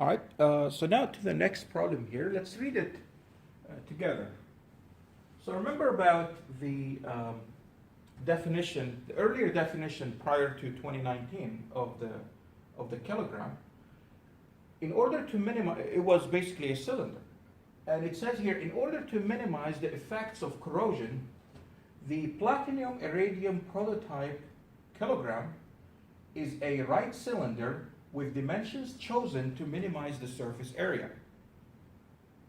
All right, so now to the next problem here. Let's read it together. So remember about the definition, the earlier definition prior to 2019 of the kilogram. In order to minimize, it was basically a cylinder. And it says here, in order to minimize the effects of corrosion, the platinum iridium prototype kilogram is a right cylinder with dimensions chosen to minimize the surface area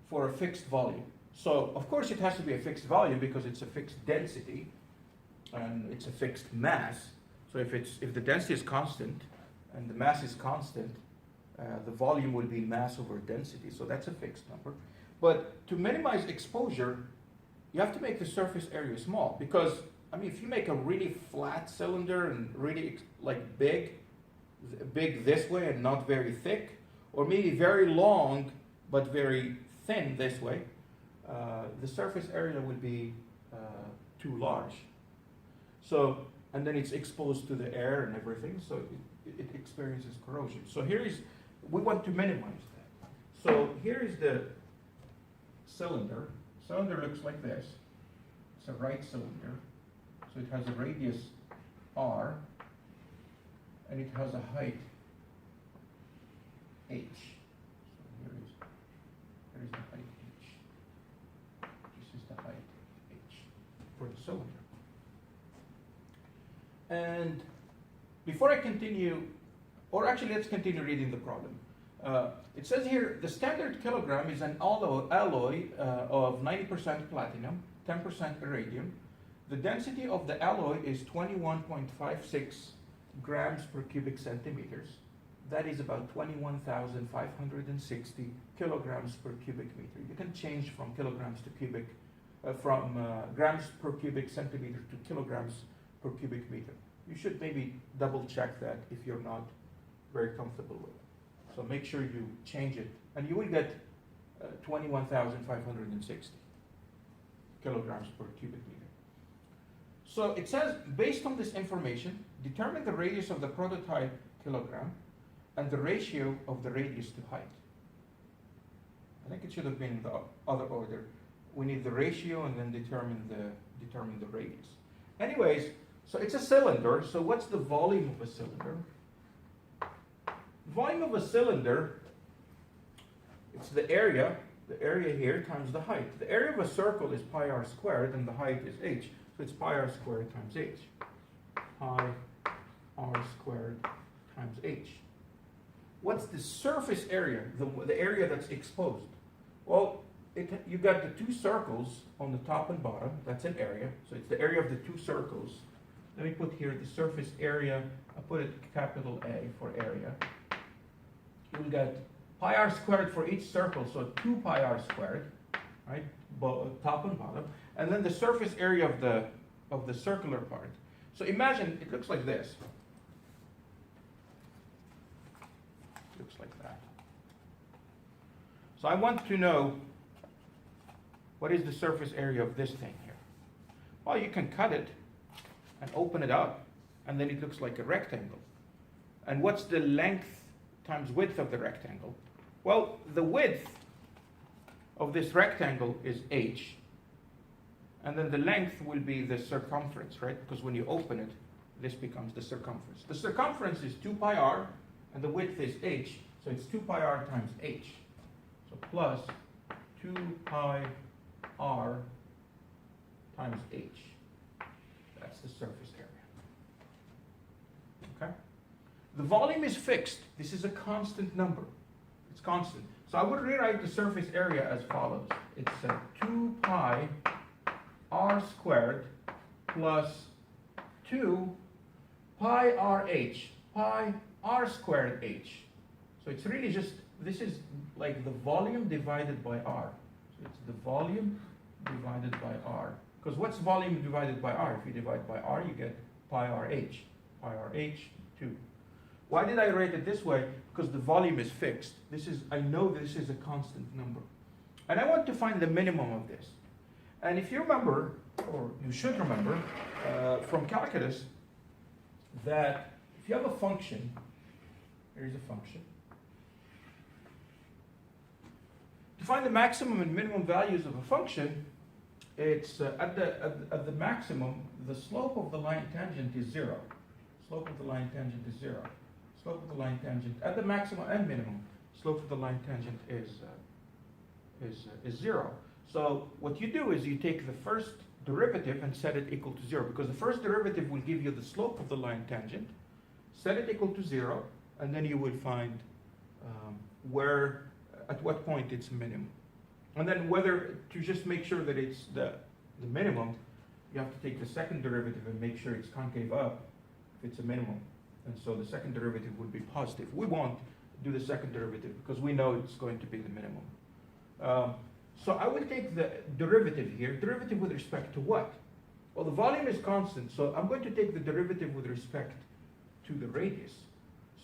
for a fixed volume. So of course it has to be a fixed volume because it's a fixed density and it's a fixed mass. So if the density is constant and the mass is constant, the volume will be mass over density. So that's a fixed number. But to minimize exposure, you have to make the surface area small because, I mean, if you make a really flat cylinder and really like big this way and not very thick, or maybe very long but very thin this way, the surface area will be too large. So, and then it's exposed to the air and everything, so it experiences corrosion. So we want to minimize that. So here is the cylinder. Cylinder looks like this. It's a right cylinder. So it has a radius r, and it has a height h. So here is the height h. This is the height h for the cylinder. And before I continue, or actually let's continue reading the problem. It says here, the standard kilogram is an alloy of 90% platinum, 10% iridium. The density of the alloy is 21.56 grams per cubic centimeters. That is about 21,560 kilograms per cubic meter. You can change from kilograms to cubic, grams per cubic centimeter to kilograms per cubic meter. You should maybe double check that if you're not very comfortable with it. So make sure you change it, and you will get 21,560 kilograms per cubic meter. So it says, based on this information, determine the radius of the prototype kilogram and the ratio of the radius to height. I think it should have been the other order. We need the ratio and then determine the radius. Anyways, so it's a cylinder. So what's the volume of a cylinder? The volume of a cylinder, it's the area here times the height. The area of a circle is pi r squared and the height is h. So it's pi r squared times h. Pi r squared times h. What's the surface area, the area that's exposed? Well, you got the two circles on the top and bottom. That's an area. So it's the area of the two circles. Let me put here the surface area. I'll put it capital A for area. You'll get pi r squared for each circle, so 2 pi r squared, right, top and bottom, and then the surface area of the circular part. So imagine it looks like this. Looks like that. So I want to know what is the surface area of this thing here. Well, you can cut it and open it up, and then it looks like a rectangle. And what's the length times width of the rectangle? Well, the width of this rectangle is h, and then the length will be the circumference, right? Because when you open it, this becomes the circumference. The circumference is 2 pi r, and the width is h, so it's 2 pi r times h. So plus 2 pi r times h. That's the surface area. Okay? The volume is fixed. This is a constant number. It's constant. So I would rewrite the surface area as follows. It's 2 pi r squared plus 2 pi rh, pi r squared h. So it's really just, this is like the volume divided by r. So it's the volume divided by r. Because what's volume divided by r? If you divide by r, you get pi rh. Pi rh 2. Why did I write it this way? Because the volume is fixed. I know this is a constant number. And I want to find the minimum of this. And if you remember, or you should remember, from calculus, that if you have a function, here's a function, find the maximum and minimum values of a function, it's at the maximum, the slope of the line tangent is 0. Slope of the line tangent is 0. Slope of the line tangent at the maximum and minimum, slope of the line tangent is 0. So what you do is you take the first derivative and set it equal to 0, because the first derivative will give you the slope of the line tangent. Set it equal to 0, and then you will find at what point it's minimum. And then whether, to just make sure that it's the minimum, you have to take the second derivative and make sure it's concave up if it's a minimum. And so the second derivative would be positive. We won't do the second derivative because we know it's going to be the minimum. So I will take the derivative here. Derivative with respect to what? Well, the volume is constant, so I'm going to take the derivative with respect to the radius.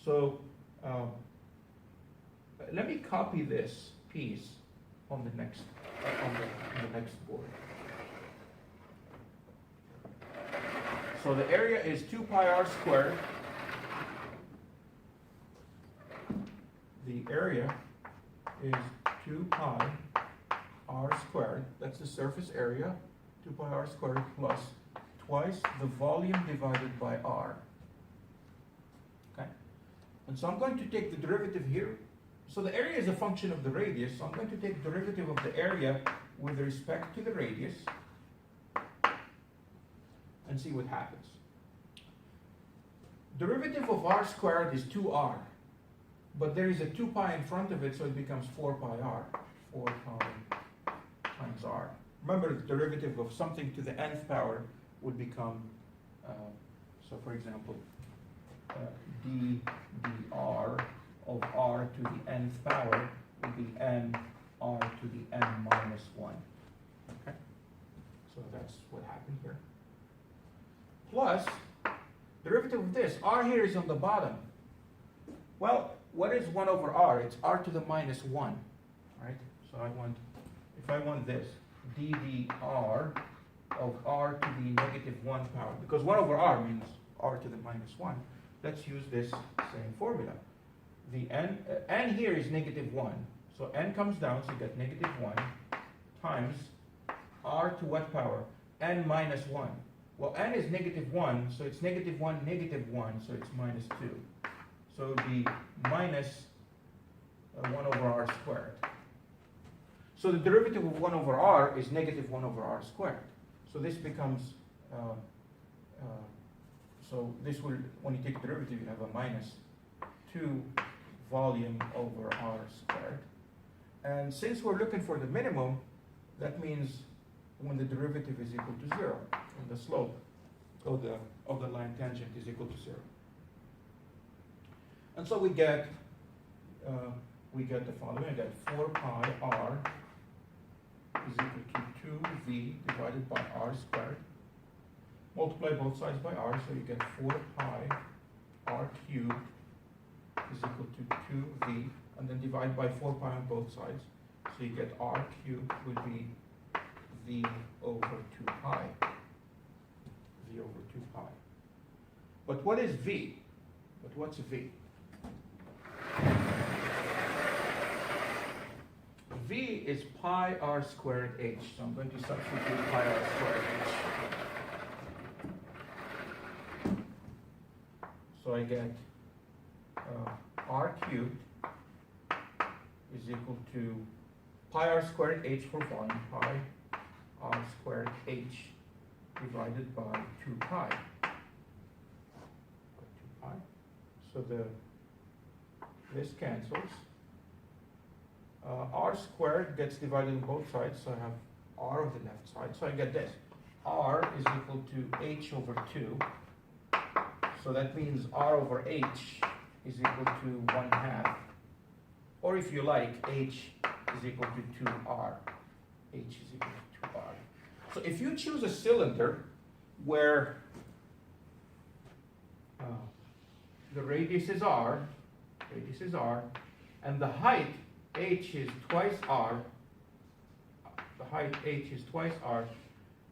So let me copy this piece on the next board. So the area is 2 pi r squared. The area is 2 pi r squared. That's the surface area. 2 pi r squared plus twice the volume divided by r. Okay? And so I'm going to take the derivative here. So the area is a function of the radius, so I'm going to take the derivative of the area with respect to the radius and see what happens. Derivative of r squared is 2r, but there is a 2 pi in front of it, so it becomes 4 pi r. 4 pi times r. Remember, the derivative of something to the nth power would become, so for example, dr of r to the nth power would be n r to the n minus 1. Okay? So that's what happened here. Plus, derivative of this, r here is on the bottom. Well, what is 1 over r? It's r to the minus 1, right? So if I want this, ddr of r to the negative 1 power, because 1 over r means r to the minus 1, let's use this same formula. The n here is negative 1, so n comes down, so you get negative 1 times r to what power? N minus 1. Well, n is negative 1, so it's negative 1, negative 1, so it's minus 2. So it would be minus 1 over r squared. So the derivative of 1 over r is negative 1 over r squared. So this becomes, so this will, when you take the derivative, you have a minus 2 volume over r squared. And since we're looking for the minimum, that means when the derivative is equal to 0, when the slope of the line tangent is equal to 0. And so we get the following. I get 4 pi r is equal to 2v divided by r squared. Multiply both sides by r, so you get 4 pi r cubed is equal to 2v, and then divide by 4 pi on both sides. So you get r cubed would be v over 2 pi. V over 2 pi. But what is v? But what's v? V is pi r squared h. So I'm going to substitute pi r squared h. So I get r cubed is equal to pi r squared h for 1, pi r squared h divided by 2 pi. So this cancels. R squared gets divided on both sides, so I have r on the left side. So I get this. R is equal to h over 2. So that means r over h is equal to 1/2. Or if you like, h is equal to 2r. H is equal to 2r. So if you choose a cylinder where the radius is r, and the height h is twice r,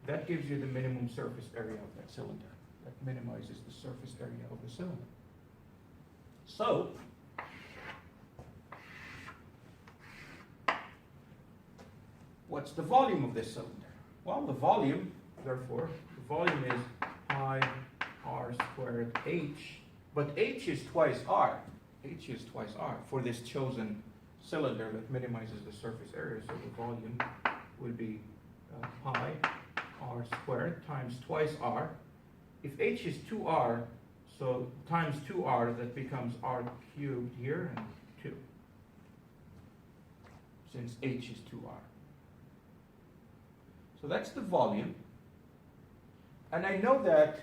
that gives you the minimum surface area of that cylinder. That minimizes the surface area of the cylinder. So what's the volume of this cylinder? Well, the volume, therefore, the volume is pi r squared h, but h is twice r. H is twice r for this chosen cylinder that minimizes the surface area, so the volume will be pi r squared times twice r. If h is 2r, so times 2r, that becomes r cubed here and 2, since h is 2r. So that's the volume. And I know that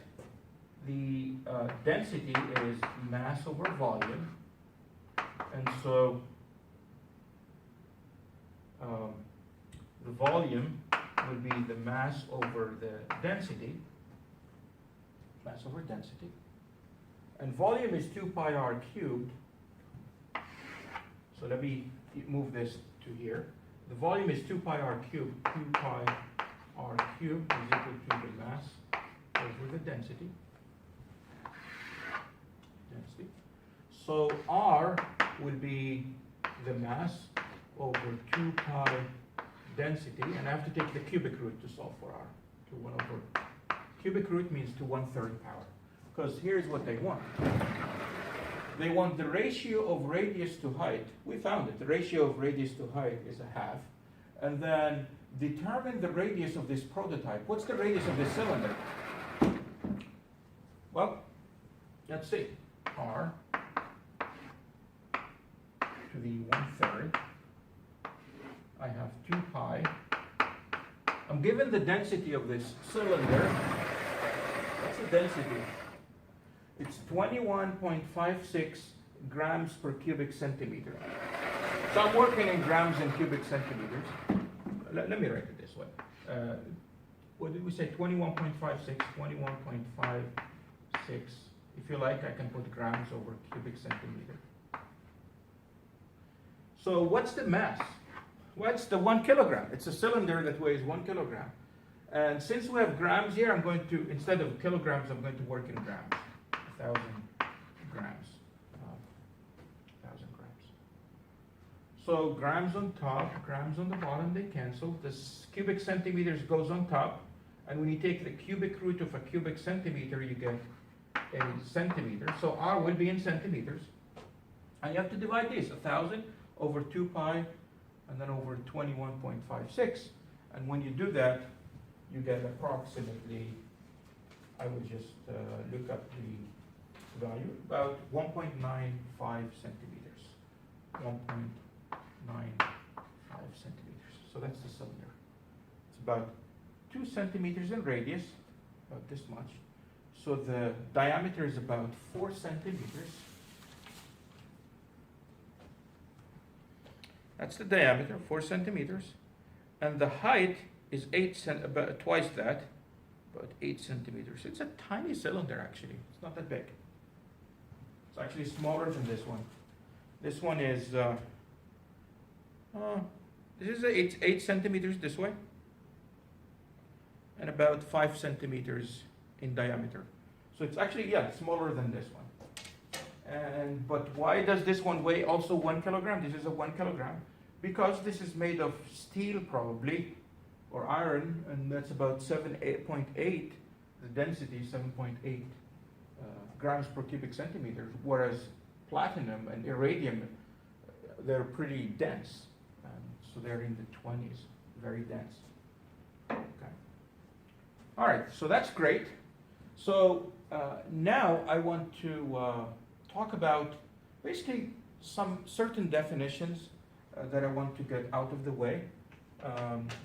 the density is mass over volume. And so the volume would be the mass over the density. Mass over density. And volume is 2 pi r cubed. So let me move this to here. The volume is 2 pi r cubed. 2 pi r cubed is equal to the mass over the density. So r would be the mass over 2 pi density, and I have to take the cubic root to solve for r. To 1 over cubic root means to 1/3 power. Because here's what they want. They want the ratio of radius to height. We found it. The ratio of radius to height is 1/2. And then determine the radius of this prototype. What's the radius of this cylinder? Well, let's see. R to the 1/3. I have 2 pi. I'm given the density of this cylinder. What's the density? It's 21.56 grams per cubic centimeter. So I'm working in grams and cubic centimeters. Let me write it this way. What did we say? 21.56, 21.56. If you like, I can put grams over cubic centimeter. So what's the mass? Well, it's the 1 kilogram. It's a cylinder that weighs 1 kilogram. And since we have grams here, I'm going to, instead of kilograms, I'm going to work in grams. 1,000 grams. 1,000 grams. So grams on top, grams on the bottom, they cancel. This cubic centimeters goes on top. And when you take the cubic root of a cubic centimeter, you get a centimeter. So R will be in centimeters. And you have to divide this, 1,000 over 2 pi, and then over 21.56. And when you do that, you get approximately, I would just look up the value, about 1.95 centimeters. 1.95 centimeters. So that's the cylinder. It's about 2 centimeters in radius, about this much. So the diameter is about 4 centimeters. That's the diameter, 4 centimeters. And the height is about twice that, about 8 centimeters. It's a tiny cylinder, actually. It's not that big. It's actually smaller than this one. This one is, this is 8 centimeters this way, and about 5 centimeters in diameter. So it's actually, yeah, smaller than this one. But why does this one weigh also 1 kilogram? This is a 1 kilogram. Because this is made of steel probably, or iron, and that's about 7.8, the density is 7.8 grams per cubic centimeter, whereas platinum and iridium, they're pretty dense. So they're in the 20s, very dense. Okay. All right, so that's great. So now I want to talk about basically some certain definitions that I want to get out of the way.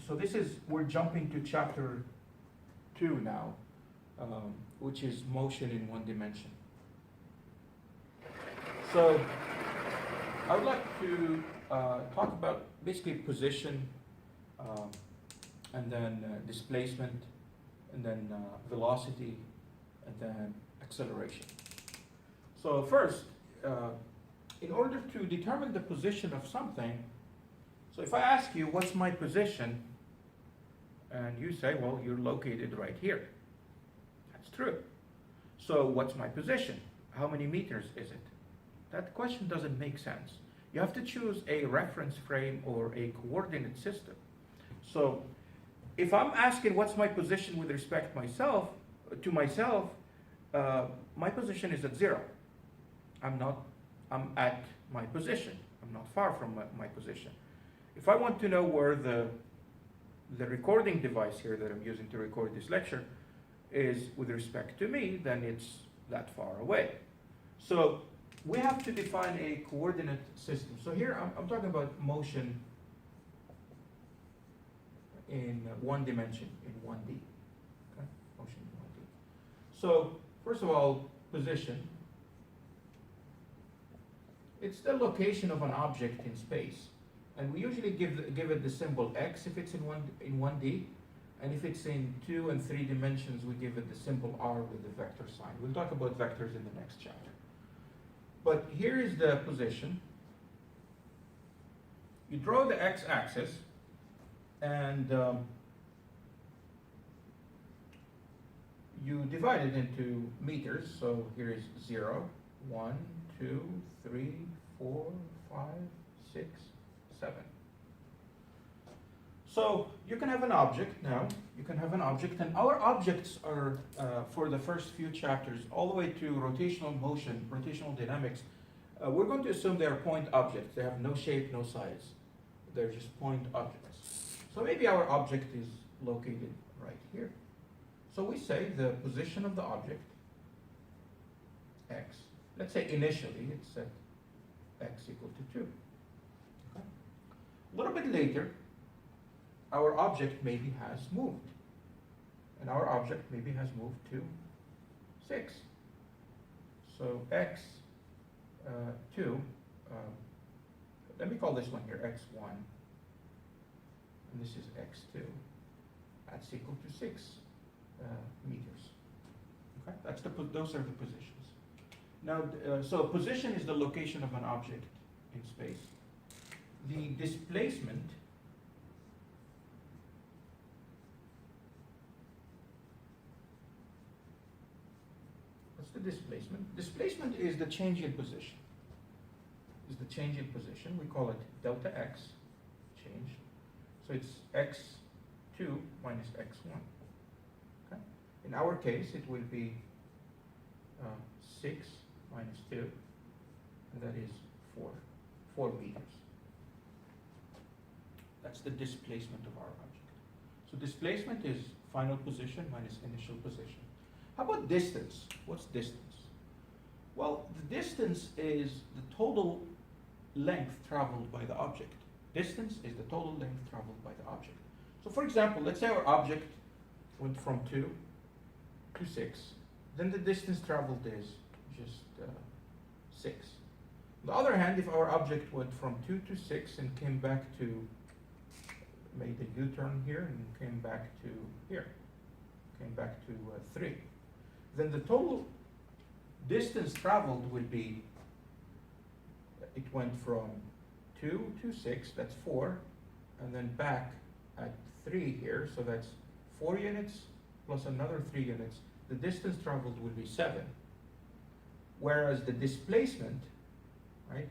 So we're jumping to chapter 2 now, which is motion in 1 dimension. So I would like to talk about basically position, and then displacement, and then velocity, and then acceleration. So first, in order to determine the position of something, so if I ask you, what's my position? And you say, well, you're located right here. That's true. So what's my position? How many meters is it? That question doesn't make sense. You have to choose a reference frame or a coordinate system. So if I'm asking what's my position with respect to myself, my position is at 0. I'm at my position. I'm not far from my position. If I want to know where the recording device here that I'm using to record this lecture is with respect to me, then it's that far away. So we have to define a coordinate system. So here I'm talking about motion in one dimension, in 1D. Okay? Motion in 1D. So first of all, position. It's the location of an object in space. And we usually give it the symbol x if it's in 1D. And if it's in 2 and 3 dimensions, we give it the symbol r with the vector sign. We'll talk about vectors in the next chapter. But here is the position. You draw the x-axis, and you divide it into meters. So here is 0, 1, 2, 3, 4, 5, 6, 7. So you can have an object now. You can have an object, and our objects are, for the first few chapters, all the way to rotational motion, rotational dynamics, we're going to assume they're point objects. They have no shape, no size. They're just point objects. So maybe our object is located right here. So we say the position of the object, x. Let's say initially it's at x equal to 2. Okay. A little bit later, our object maybe has moved. And our object maybe has moved to 6. So x 2, let me call this one here x1, and this is x2. That's equal to 6 meters. Okay, those are the positions. Now, so position is the location of an object in space. The displacement displacement. Displacement is the change in position. Is the change in position. We call it delta x change. So it's x2 minus x1. Okay. In our case, it will be 6 minus 2, and that is 4 meters. That's the displacement of our object. So displacement is final position minus initial position. How about distance? What's distance? Well, the distance is the total length traveled by the object. Distance is the total length traveled by the object. So for example, let's say our object went from 2 to 6. Then the distance traveled is just 6. On the other hand, if our object went from 2 to 6 and came back to, made a U-turn here and came back to here, came back to 3, then the total distance traveled would be, it went from 2 to 6, that's 4, and then back at 3 here, so that's 4 units plus another 3 units. The distance traveled would be 7. Whereas the displacement, right,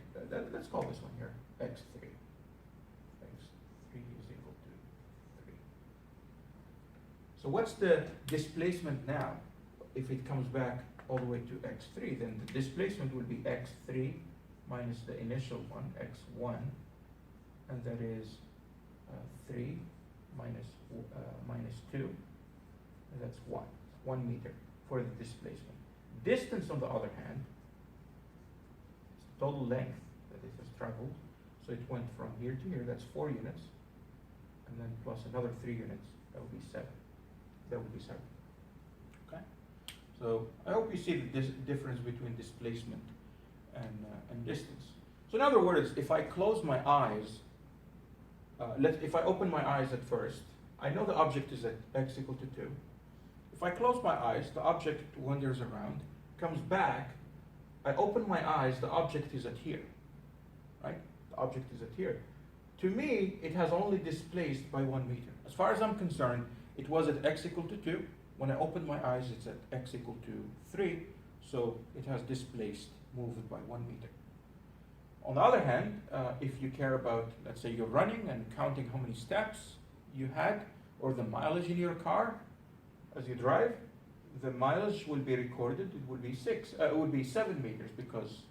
let's call this one here, x3. x3 is equal to 3. So what's the displacement now? If it comes back all the way to x3, then the displacement will be x3 minus the initial one, x1, and that is 3 minus 2, and that's 1 meter for the displacement. Distance, on the other hand, is the total length that it has traveled. So it went from here to here, that's 4 units, and then plus another 3 units, that would be 7. That would be 7. Okay? So I hope you see the difference between displacement and distance. So in other words, if I close my eyes, if I open my eyes at first, I know the object is at x equal to 2. If I close my eyes, the object wanders around, comes back, I open my eyes, the object is at here, right? The object is at here. To me, it has only displaced by 1 meter. As far as I'm concerned, it was at x equal to 2. When I open my eyes, it's at x equal to 3, so it has displaced, moved by 1 meter. On the other hand, if you care about, let's say you're running and counting how many steps you had, or the mileage in your car as you drive, the mileage will be recorded. It will be it will be 7 meters, because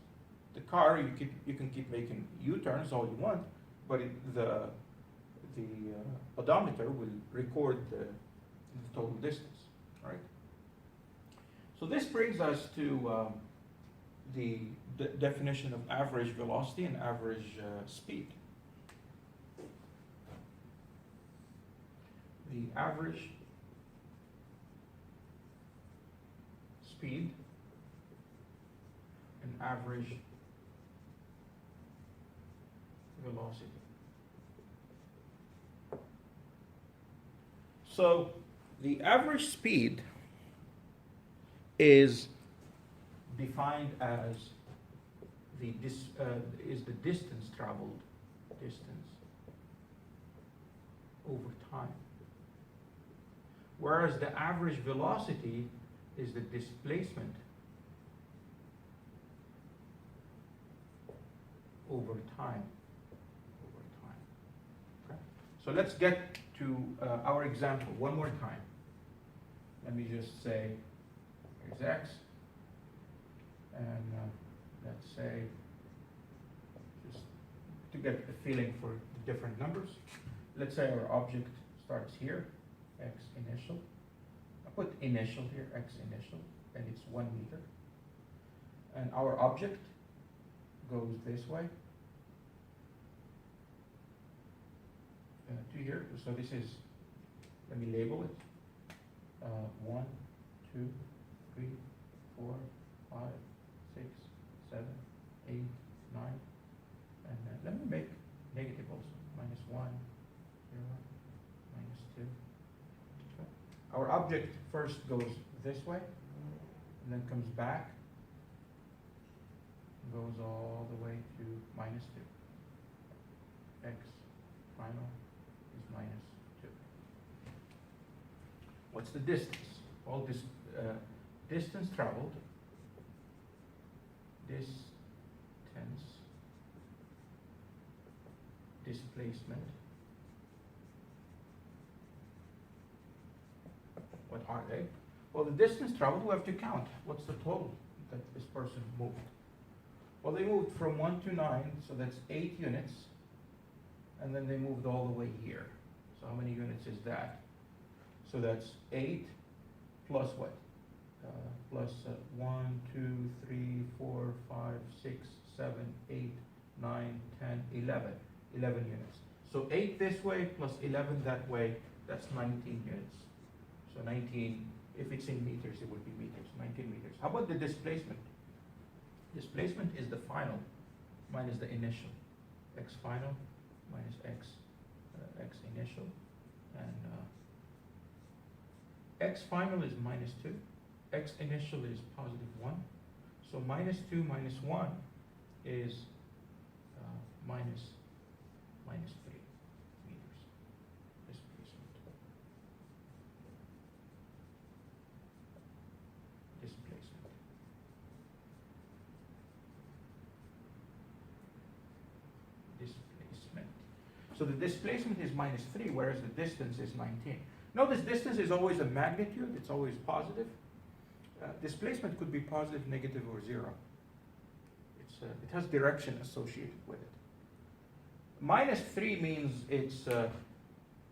the car, you can keep making U-turns all you want, but the odometer will record the total distance, right? So this brings us to the definition of average velocity and average speed. The average speed and average velocity. So the average speed is defined as the distance traveled, distance over time. Whereas the average velocity is the displacement over time. Okay? So let's get to our example one more time. Let me just say, here's x, and let's say, just to get a feeling for the different numbers, let's say our object starts here, x initial. I put initial here, x initial, and it's 1 meter. And our object goes this way to here. So this is, let me label it, 1, 2, 3, 4, 5, 6, 7, 8, 9, and let me make negative also, -1, 0, -2. Okay. Our object first goes this way, and then comes back, goes all the way to -2. X final is -2. What's the distance? Well, this distance traveled, displacement. What are they? Well, the distance traveled, we have to count. What's the total that this person moved? Well, they moved from 1 to 9, so that's 8 units. And then they moved all the way here. So how many units is that? So that's 8 plus what? Plus 1, 2, 3, 4, 5, 6, 7, 8, 9, 10, 11. 11 units. So 8 this way plus 11 that way, that's 19 units. So 19, if it's in meters, it would be meters, 19 meters. How about the displacement? Displacement is the final minus the initial. X final minus x initial. And x final is -2. X initial is +1. So -2 minus 1 is minus 3 meters displacement. Displacement. So the displacement is -3, whereas the distance is 19. Notice distance is always a magnitude, it's always positive. Displacement could be positive, negative, or 0. It has direction associated with it. -3 means it's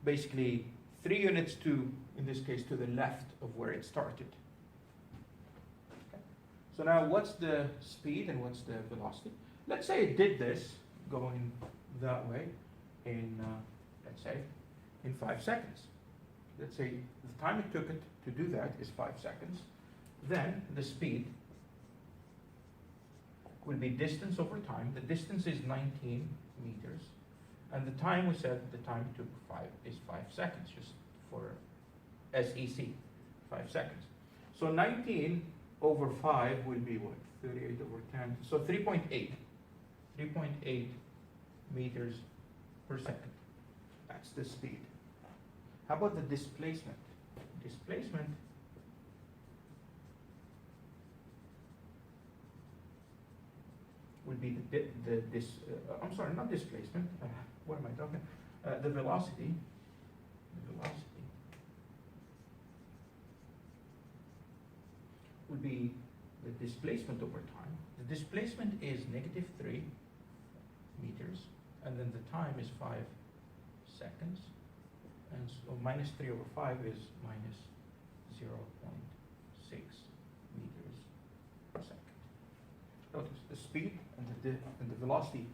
basically 3 units to, in this case, to the left of where it started. Okay. So now what's the speed and what's the velocity? Let's say it did this, going that way, in, let's say, in 5 seconds. Let's say the time it took it to do that is 5 seconds. Then the speed will be distance over time. The distance is 19 meters. And the time, we said the time took 5 seconds, just for SEC, 5 seconds. So 19 over 5 will be what? 38 over 10. So 3.8. 3.8 meters per second. That's the speed. How about the displacement? Displacement would be I'm sorry, not displacement. What am I talking? The velocity. be the displacement over time. The displacement is -3 meters, and then the time is 5 seconds. And so -3/5 is minus 0.6 meters per second. Notice the speed and the velocity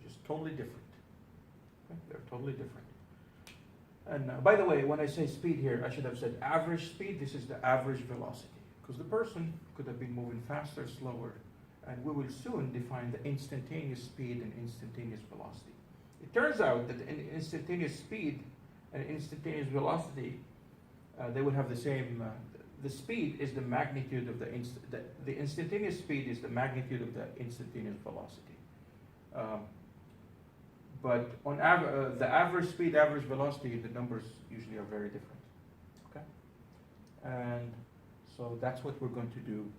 just totally different. Okay? They're totally different. And by the way, when I say speed here, I should have said average speed. This is the average velocity, because the person could have been moving faster, slower, and we will soon define the instantaneous speed and instantaneous velocity. It turns out that in instantaneous speed and instantaneous velocity, they would have the same. The speed is the magnitude of the instantaneous speed is the magnitude of the instantaneous velocity. But on the average speed, average velocity, the numbers usually are very different. Okay, and so that's what we're going to do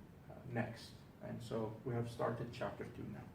next. And so we have started chapter 2 now.